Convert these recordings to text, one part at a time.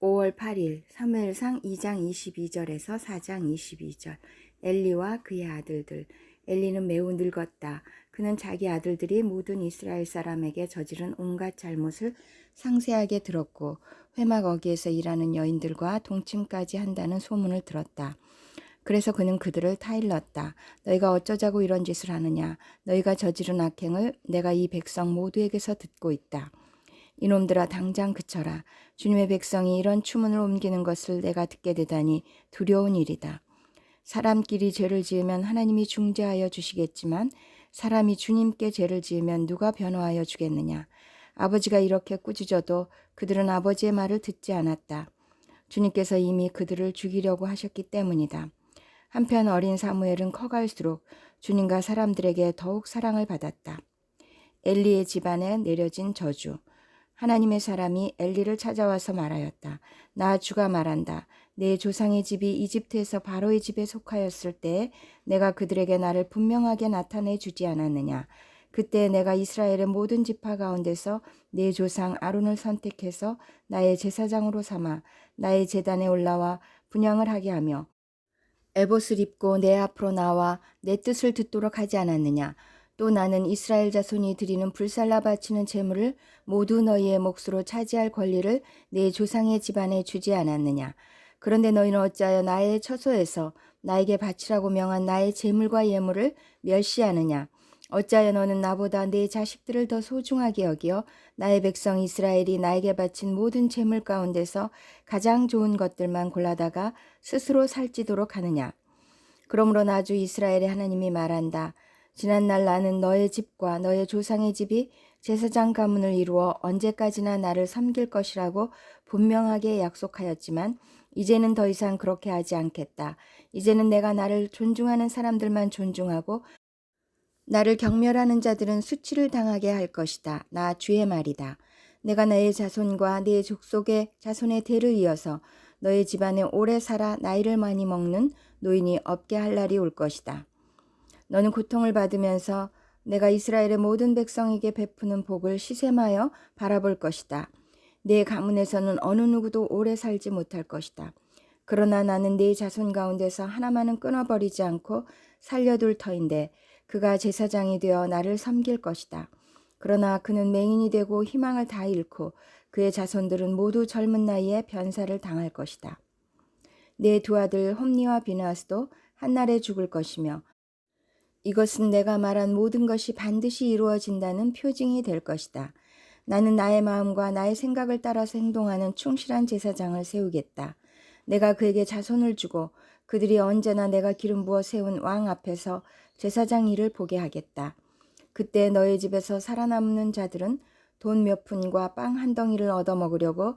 5월 8일 사무엘상 2장 22절에서 4장 22절. 엘리와 그의 아들들. 엘리는 매우 늙었다. 그는 자기 아들들이 모든 이스라엘 사람에게 저지른 온갖 잘못을 상세하게 들었고 회막 어귀에서 일하는 여인들과 동침까지 한다는 소문을 들었다. 그래서 그는 그들을 타일렀다. 너희가 어쩌자고 이런 짓을 하느냐. 너희가 저지른 악행을 내가 이 백성 모두에게서 듣고 있다. 이놈들아 당장 그쳐라. 주님의 백성이 이런 추문을 옮기는 것을 내가 듣게 되다니 두려운 일이다. 사람끼리 죄를 지으면 하나님이 중재하여 주시겠지만 사람이 주님께 죄를 지으면 누가 변호하여 주겠느냐. 아버지가 이렇게 꾸짖어도 그들은 아버지의 말을 듣지 않았다. 주님께서 이미 그들을 죽이려고 하셨기 때문이다. 한편 어린 사무엘은 커갈수록 주님과 사람들에게 더욱 사랑을 받았다. 엘리의 집안에 내려진 저주. 하나님의 사람이 엘리를 찾아와서 말하였다. 나 주가 말한다. 내 조상의 집이 이집트에서 바로의 집에 속하였을 때에 내가 그들에게 나를 분명하게 나타내 주지 않았느냐. 그때 내가 이스라엘의 모든 지파 가운데서 내 조상 아론을 선택해서 나의 제사장으로 삼아 나의 제단에 올라와 분향을 하게 하며 에봇을 입고 내 앞으로 나와 내 뜻을 듣도록 하지 않았느냐. 또 나는 이스라엘 자손이 드리는 불살라 바치는 제물을 모두 너희의 몫으로 차지할 권리를 내 조상의 집안에 주지 않았느냐. 그런데 너희는 어찌하여 나의 처소에서 나에게 바치라고 명한 나의 제물과 예물을 멸시하느냐. 어찌하여 너는 나보다 내 자식들을 더 소중하게 여기어 나의 백성 이스라엘이 나에게 바친 모든 제물 가운데서 가장 좋은 것들만 골라다가 스스로 살찌도록 하느냐. 그러므로 나 주 이스라엘의 하나님이 말한다. 지난날 나는 너의 집과 너의 조상의 집이 제사장 가문을 이루어 언제까지나 나를 섬길 것이라고 분명하게 약속하였지만 이제는 더 이상 그렇게 하지 않겠다. 이제는 내가 나를 존중하는 사람들만 존중하고 나를 경멸하는 자들은 수치를 당하게 할 것이다. 나 주의 말이다. 내가 나의 자손과 네 족속의 자손의 대를 이어서 너의 집안에 오래 살아 나이를 많이 먹는 노인이 없게 할 날이 올 것이다. 너는 고통을 받으면서 내가 이스라엘의 모든 백성에게 베푸는 복을 시샘하여 바라볼 것이다. 네 가문에서는 어느 누구도 오래 살지 못할 것이다. 그러나 나는 네 자손 가운데서 하나만은 끊어버리지 않고 살려둘 터인데 그가 제사장이 되어 나를 섬길 것이다. 그러나 그는 맹인이 되고 희망을 다 잃고 그의 자손들은 모두 젊은 나이에 변사를 당할 것이다. 내 두 아들 홈니와 비나스도 한날에 죽을 것이며 이것은 내가 말한 모든 것이 반드시 이루어진다는 표징이 될 것이다. 나는 나의 마음과 나의 생각을 따라서 행동하는 충실한 제사장을 세우겠다. 내가 그에게 자손을 주고 그들이 언제나 내가 기름 부어 세운 왕 앞에서 제사장 일을 보게 하겠다. 그때 너의 집에서 살아남는 자들은 돈 몇 푼과 빵 한 덩이를 얻어먹으려고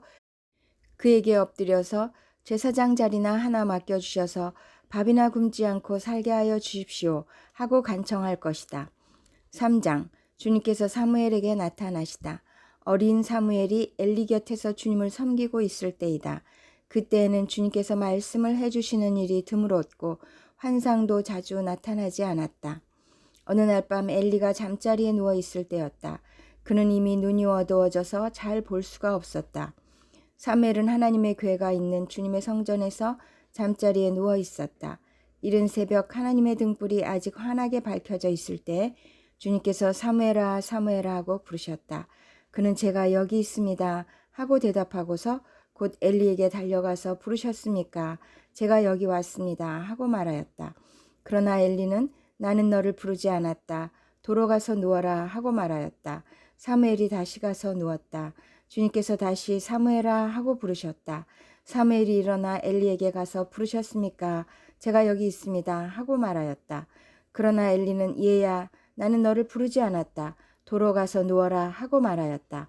그에게 엎드려서 제사장 자리나 하나 맡겨주셔서 밥이나 굶지 않고 살게 하여 주십시오 하고 간청할 것이다. 3장. 주님께서 사무엘에게 나타나시다. 어린 사무엘이 엘리 곁에서 주님을 섬기고 있을 때이다. 그때에는 주님께서 말씀을 해주시는 일이 드물었고 환상도 자주 나타나지 않았다. 어느 날 밤 엘리가 잠자리에 누워 있을 때였다. 그는 이미 눈이 어두워져서 잘 볼 수가 없었다. 사무엘은 하나님의 궤가 있는 주님의 성전에서 잠자리에 누워 있었다. 이른 새벽 하나님의 등불이 아직 환하게 밝혀져 있을 때 주님께서 사무엘아 사무엘아 하고 부르셨다. 그는 제가 여기 있습니다 하고 대답하고서 곧 엘리에게 달려가서 부르셨습니까? 제가 여기 왔습니다 하고 말하였다. 그러나 엘리는 나는 너를 부르지 않았다. 도로 가서 누워라 하고 말하였다. 사무엘이 다시 가서 누웠다. 주님께서 다시 사무엘아 하고 부르셨다. 사무엘이 일어나 엘리에게 가서 부르셨습니까? 제가 여기 있습니다 하고 말하였다. 그러나 엘리는 얘야 나는 너를 부르지 않았다. 도로 가서 누워라 하고 말하였다.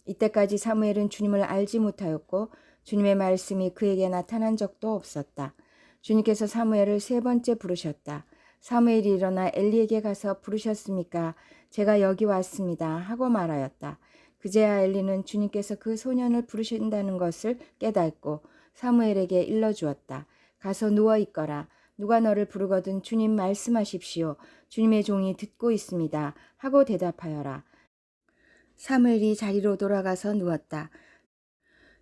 이때까지 사무엘은 주님을 알지 못하였고 주님의 말씀이 그에게 나타난 적도 없었다. 주님께서 사무엘을 세 번째 부르셨다. 사무엘이 일어나 엘리에게 가서 부르셨습니까? 제가 여기 왔습니다 하고 말하였다. 그제야 엘리는 주님께서 그 소년을 부르신다는 것을 깨닫고 사무엘에게 일러주었다. 가서 누워 있거라. 누가 너를 부르거든 주님 말씀하십시오. 주님의 종이 듣고 있습니다 하고 대답하여라. 사무엘이 자리로 돌아가서 누웠다.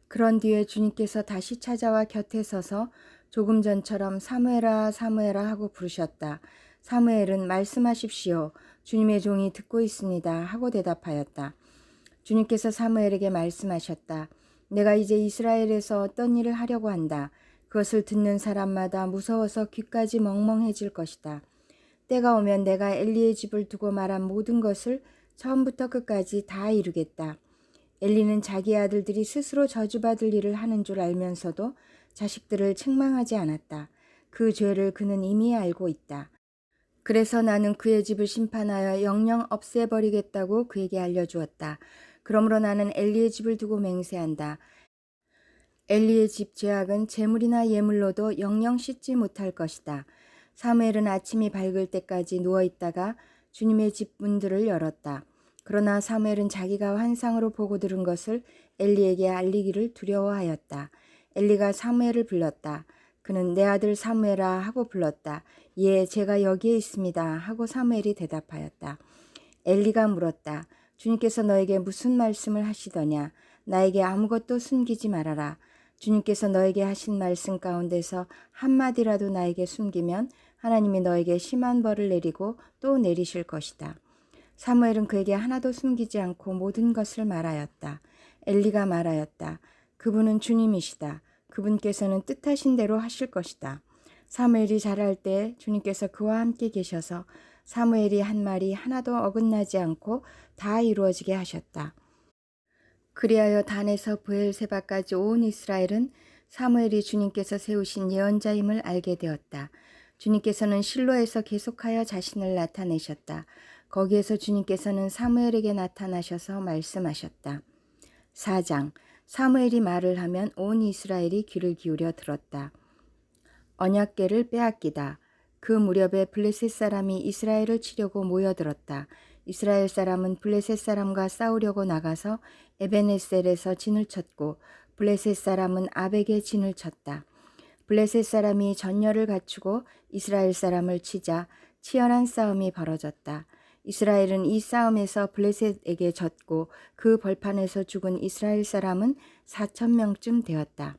그런 뒤에 주님께서 다시 찾아와 곁에 서서 조금 전처럼 사무엘아 사무엘아 하고 부르셨다. 사무엘은 말씀하십시오. 주님의 종이 듣고 있습니다. 하고 대답하였다. 주님께서 사무엘에게 말씀하셨다. 내가 이제 이스라엘에서 어떤 일을 하려고 한다. 그것을 듣는 사람마다 무서워서 귀까지 멍멍해질 것이다. 때가 오면 내가 엘리의 집을 두고 말한 모든 것을 처음부터 끝까지 다 이루겠다. 엘리는 자기 아들들이 스스로 저주받을 일을 하는 줄 알면서도 자식들을 책망하지 않았다. 그 죄를 그는 이미 알고 있다. 그래서 나는 그의 집을 심판하여 영영 없애버리겠다고 그에게 알려주었다. 그러므로 나는 엘리의 집을 두고 맹세한다. 엘리의 집 죄악은 재물이나 예물로도 영영 씻지 못할 것이다. 사무엘은 아침이 밝을 때까지 누워있다가 주님의 집 문들을 열었다. 그러나 사무엘은 자기가 환상으로 보고 들은 것을 엘리에게 알리기를 두려워하였다. 엘리가 사무엘을 불렀다. 그는 내 아들 사무엘아 하고 불렀다. 예, 제가 여기에 있습니다 하고 사무엘이 대답하였다. 엘리가 물었다. 주님께서 너에게 무슨 말씀을 하시더냐? 나에게 아무것도 숨기지 말아라. 주님께서 너에게 하신 말씀 가운데서 한마디라도 나에게 숨기면 하나님이 너에게 심한 벌을 내리고 또 내리실 것이다. 사무엘은 그에게 하나도 숨기지 않고 모든 것을 말하였다. 엘리가 말하였다. 그분은 주님이시다. 그분께서는 뜻하신 대로 하실 것이다. 사무엘이 자랄 때 주님께서 그와 함께 계셔서 사무엘이 한 말이 하나도 어긋나지 않고 다 이루어지게 하셨다. 그리하여 단에서 브엘세바까지 온 이스라엘은 사무엘이 주님께서 세우신 예언자임을 알게 되었다. 주님께서는 실로에서 계속하여 자신을 나타내셨다. 거기에서 주님께서는 사무엘에게 나타나셔서 말씀하셨다. 4장. 사무엘이 말을 하면 온 이스라엘이 귀를 기울여 들었다. 언약궤를 빼앗기다. 그 무렵에 블레셋 사람이 이스라엘을 치려고 모여들었다. 이스라엘 사람은 블레셋 사람과 싸우려고 나가서 에벤에셀에서 진을 쳤고 블레셋 사람은 아벡에 진을 쳤다. 블레셋 사람이 전열을 갖추고 이스라엘 사람을 치자 치열한 싸움이 벌어졌다. 이스라엘은 이 싸움에서 블레셋에게 졌고 그 벌판에서 죽은 이스라엘 사람은 4,000명쯤 되었다.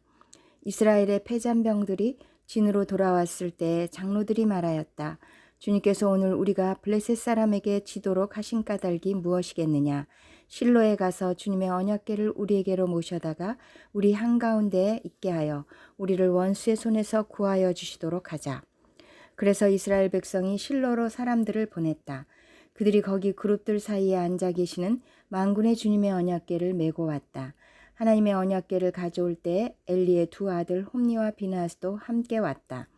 이스라엘의 패잔병들이 진으로 돌아왔을 때 장로들이 말하였다. 주님께서 오늘 우리가 블레셋 사람에게 지도록 하신 까닭이 무엇이겠느냐. 실로에 가서 주님의 언약궤를 우리에게로 모셔다가 우리 한가운데에 있게 하여 우리를 원수의 손에서 구하여 주시도록 하자. 그래서 이스라엘 백성이 실로로 사람들을 보냈다. 그들이 거기 그룹들 사이에 앉아 계시는 만군의 주님의 언약궤를 메고 왔다. 하나님의 언약궤를 가져올 때 엘리의 두 아들 홈니와 비나스도 함께 왔다.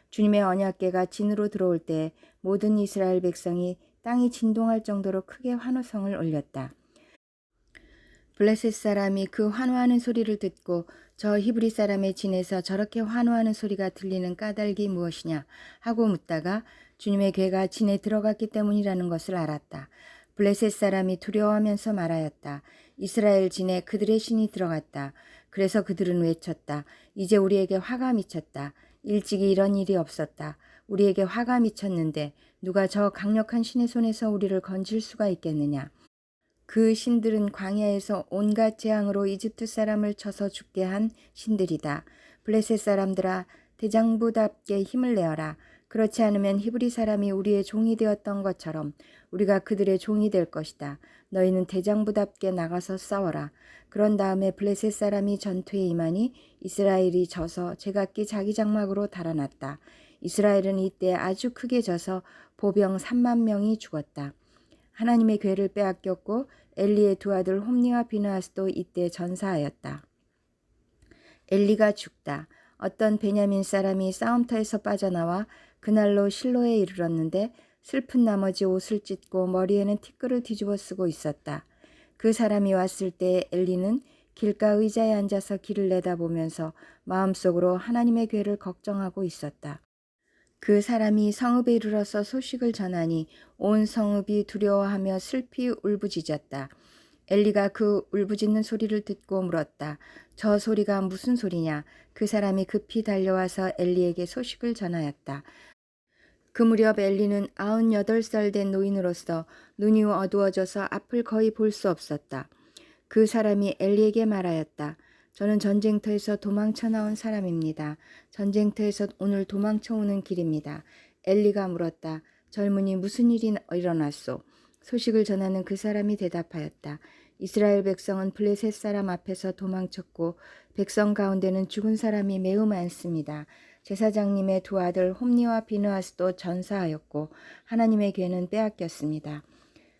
주님의 언약궤가 진으로 들어올 때 모든 이스라엘 백성이 땅이 진동할 정도로 크게 환호성을 올렸다. 블레셋 사람이 그 환호하는 소리를 듣고 저 히브리 사람의 진에서 저렇게 환호하는 소리가 들리는 까닭이 무엇이냐 하고 묻다가 주님의 궤가 진에 들어갔기 때문이라는 것을 알았다. 블레셋 사람이 두려워하면서 말하였다. 이스라엘 진에 그들의 신이 들어갔다. 그래서 그들은 외쳤다. 이제 우리에게 화가 미쳤다. 일찍이 이런 일이 없었다. 우리에게 화가 미쳤는데 누가 저 강력한 신의 손에서 우리를 건질 수가 있겠느냐. 그 신들은 광야에서 온갖 재앙으로 이집트 사람을 쳐서 죽게 한 신들이다. 블레셋 사람들아, 대장부답게 힘을 내어라. 그렇지 않으면 히브리 사람이 우리의 종이 되었던 것처럼 우리가 그들의 종이 될 것이다. 너희는 대장부답게 나가서 싸워라. 그런 다음에 블레셋 사람이 전투에 임하니 이스라엘이 져서 제각기 자기 장막으로 달아났다. 이스라엘은 이때 아주 크게 져서 보병 3만 명이 죽었다. 하나님의 궤를 빼앗겼고 엘리의 두 아들 홈니와 비나스도 이때 전사하였다. 엘리가 죽다. 어떤 베냐민 사람이 싸움터에서 빠져나와 그날로 실로에 이르렀는데 슬픈 나머지 옷을 찢고 머리에는 티끌을 뒤집어 쓰고 있었다. 그 사람이 왔을 때 엘리는 길가 의자에 앉아서 길을 내다보면서 마음속으로 하나님의 궤를 걱정하고 있었다. 그 사람이 성읍에 이르러서 소식을 전하니 온 성읍이 두려워하며 슬피 울부짖었다. 엘리가 그 울부짖는 소리를 듣고 물었다. 저 소리가 무슨 소리냐? 그 사람이 급히 달려와서 엘리에게 소식을 전하였다. 그 무렵 엘리는 98살 된 노인으로서 눈이 어두워져서 앞을 거의 볼 수 없었다. 그 사람이 엘리에게 말하였다. 저는 전쟁터에서 도망쳐 나온 사람입니다. 전쟁터에서 오늘 도망쳐 오는 길입니다. 엘리가 물었다. 젊은이 무슨 일이 일어났소? 소식을 전하는 그 사람이 대답하였다. 이스라엘 백성은 블레셋 사람 앞에서 도망쳤고 백성 가운데는 죽은 사람이 매우 많습니다. 제사장님의 두 아들 홈니와 비느하스도 전사하였고 하나님의 괴는 빼앗겼습니다.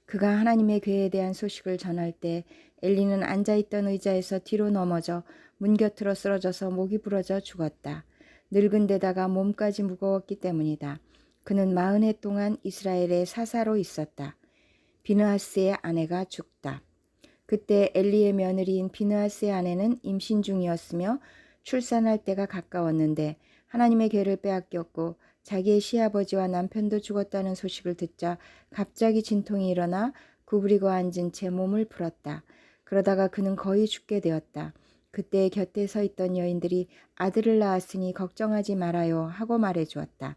그가 하나님의 괴에 대한 소식을 전할 때 엘리는 앉아있던 의자에서 뒤로 넘어져 문 곁으로 쓰러져서 목이 부러져 죽었다. 늙은 데다가 몸까지 무거웠기 때문이다. 그는 40해 동안 이스라엘의 사사로 있었다. 비느하스의 아내가 죽다. 그때 엘리의 며느리인 비느하스의 아내는 임신 중이었으며 출산할 때가 가까웠는데 하나님의 괴를 빼앗겼고 자기의 시아버지와 남편도 죽었다는 소식을 듣자 갑자기 진통이 일어나 구부리고 앉은 채 몸을 풀었다. 그러다가 그는 거의 죽게 되었다. 그때 곁에 서 있던 여인들이 아들을 낳았으니 걱정하지 말아요 하고 말해주었다.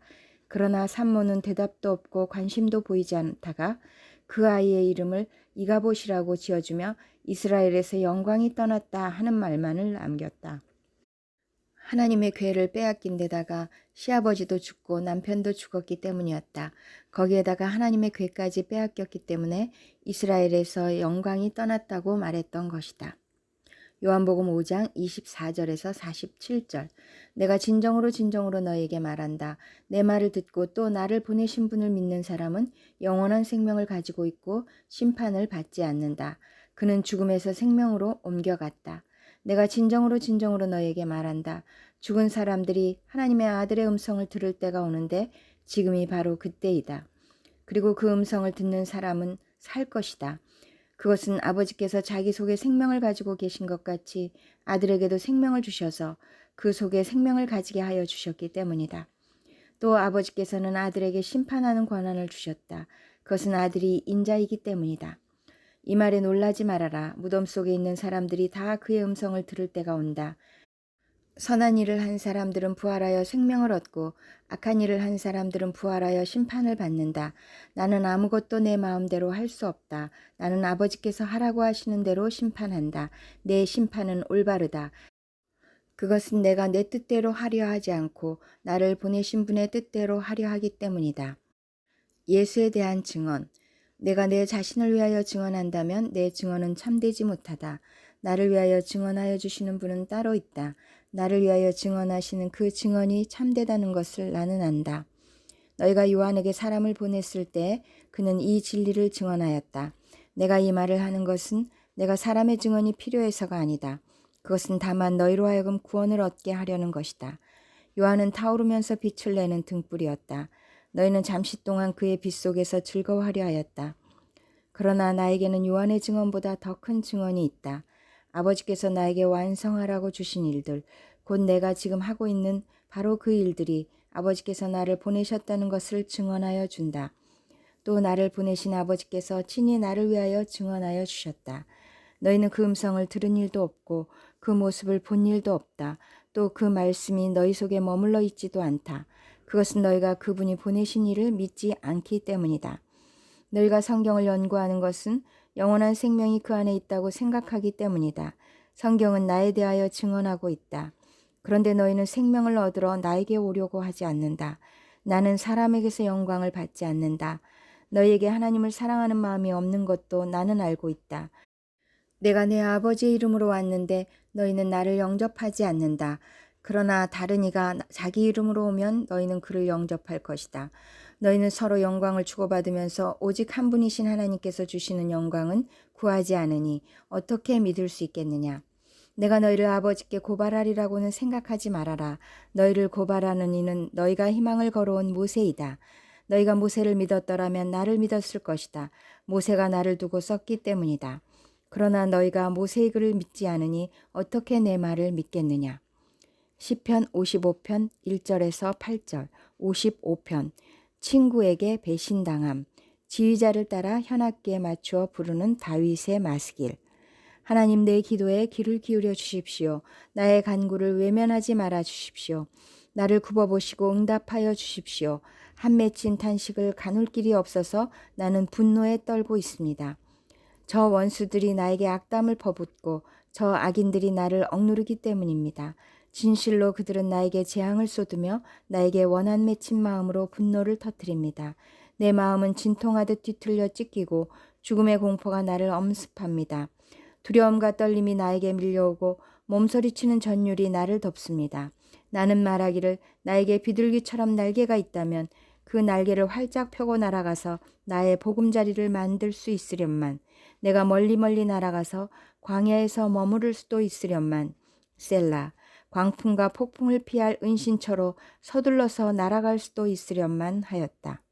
그러나 산모는 대답도 없고 관심도 보이지 않다가 그 아이의 이름을 이가봇이라고 지어주며 이스라엘에서 영광이 떠났다 하는 말만을 남겼다. 하나님의 괴를 빼앗긴 데다가 시아버지도 죽고 남편도 죽었기 때문이었다. 거기에다가 하나님의 괴까지 빼앗겼기 때문에 이스라엘에서 영광이 떠났다고 말했던 것이다. 요한복음 5장 24절에서 47절. 내가 진정으로 진정으로 너에게 말한다. 내 말을 듣고 또 나를 보내신 분을 믿는 사람은 영원한 생명을 가지고 있고 심판을 받지 않는다. 그는 죽음에서 생명으로 옮겨갔다. 내가 진정으로 진정으로 너에게 말한다. 죽은 사람들이 하나님의 아들의 음성을 들을 때가 오는데 지금이 바로 그때이다. 그리고 그 음성을 듣는 사람은 살 것이다. 그것은 아버지께서 자기 속에 생명을 가지고 계신 것 같이 아들에게도 생명을 주셔서 그 속에 생명을 가지게 하여 주셨기 때문이다. 또 아버지께서는 아들에게 심판하는 권한을 주셨다. 그것은 아들이 인자이기 때문이다. 이 말에 놀라지 말아라. 무덤 속에 있는 사람들이 다 그의 음성을 들을 때가 온다. 선한 일을 한 사람들은 부활하여 생명을 얻고 악한 일을 한 사람들은 부활하여 심판을 받는다. 나는 아무것도 내 마음대로 할 수 없다. 나는 아버지께서 하라고 하시는 대로 심판한다. 내 심판은 올바르다. 그것은 내가 내 뜻대로 하려 하지 않고 나를 보내신 분의 뜻대로 하려 하기 때문이다. 예수에 대한 증언. 내가 내 자신을 위하여 증언한다면 내 증언은 참되지 못하다. 나를 위하여 증언하여 주시는 분은 따로 있다. 나를 위하여 증언하시는 그 증언이 참되다는 것을 나는 안다. 너희가 요한에게 사람을 보냈을 때 그는 이 진리를 증언하였다. 내가 이 말을 하는 것은 내가 사람의 증언이 필요해서가 아니다. 그것은 다만 너희로 하여금 구원을 얻게 하려는 것이다. 요한은 타오르면서 빛을 내는 등불이었다. 너희는 잠시 동안 그의 빛 속에서 즐거워하려 하였다. 그러나 나에게는 요한의 증언보다 더 큰 증언이 있다. 아버지께서 나에게 완성하라고 주신 일들, 곧 내가 지금 하고 있는 바로 그 일들이 아버지께서 나를 보내셨다는 것을 증언하여 준다. 또 나를 보내신 아버지께서 친히 나를 위하여 증언하여 주셨다. 너희는 그 음성을 들은 일도 없고 그 모습을 본 일도 없다. 또 그 말씀이 너희 속에 머물러 있지도 않다. 그것은 너희가 그분이 보내신 이를 믿지 않기 때문이다. 너희가 성경을 연구하는 것은 영원한 생명이 그 안에 있다고 생각하기 때문이다. 성경은 나에 대하여 증언하고 있다. 그런데 너희는 생명을 얻으러 나에게 오려고 하지 않는다. 나는 사람에게서 영광을 받지 않는다. 너희에게 하나님을 사랑하는 마음이 없는 것도 나는 알고 있다. 내가 내 아버지의 이름으로 왔는데 너희는 나를 영접하지 않는다. 그러나 다른 이가 자기 이름으로 오면 너희는 그를 영접할 것이다. 너희는 서로 영광을 주고받으면서 오직 한 분이신 하나님께서 주시는 영광은 구하지 않으니 어떻게 믿을 수 있겠느냐. 내가 너희를 아버지께 고발하리라고는 생각하지 말아라. 너희를 고발하는 이는 너희가 희망을 걸어온 모세이다. 너희가 모세를 믿었더라면 나를 믿었을 것이다. 모세가 나를 두고 썼기 때문이다. 그러나 너희가 모세의 글을 믿지 않으니 어떻게 내 말을 믿겠느냐. 시편 55편 1절에서 8절. 55편. 친구에게 배신당함. 지휘자를 따라 현악기에 맞추어 부르는 다윗의 마스길. 하나님, 내 기도에 귀를 기울여 주십시오. 나의 간구를 외면하지 말아 주십시오. 나를 굽어보시고 응답하여 주십시오. 한 맺힌 탄식을 가눌 길이 없어서 나는 분노에 떨고 있습니다. 저 원수들이 나에게 악담을 퍼붓고 저 악인들이 나를 억누르기 때문입니다. 진실로 그들은 나에게 재앙을 쏟으며 나에게 원한 맺힌 마음으로 분노를 터뜨립니다. 내 마음은 진통하듯 뒤틀려 찢기고 죽음의 공포가 나를 엄습합니다. 두려움과 떨림이 나에게 밀려오고 몸서리치는 전율이 나를 덮습니다. 나는 말하기를 나에게 비둘기처럼 날개가 있다면 그 날개를 활짝 펴고 날아가서 나의 보금자리를 만들 수 있으련만. 내가 멀리 멀리 날아가서 광야에서 머무를 수도 있으련만. 셀라. 광풍과 폭풍을 피할 은신처로 서둘러서 날아갈 수도 있으련만 하였다.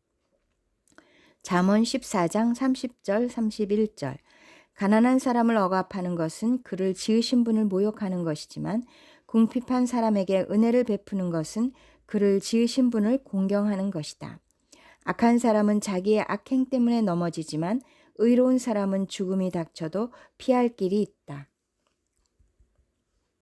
잠언 14장 30절 31절. 가난한 사람을 억압하는 것은 그를 지으신 분을 모욕하는 것이지만 궁핍한 사람에게 은혜를 베푸는 것은 그를 지으신 분을 공경하는 것이다. 악한 사람은 자기의 악행 때문에 넘어지지만 의로운 사람은 죽음이 닥쳐도 피할 길이 있다.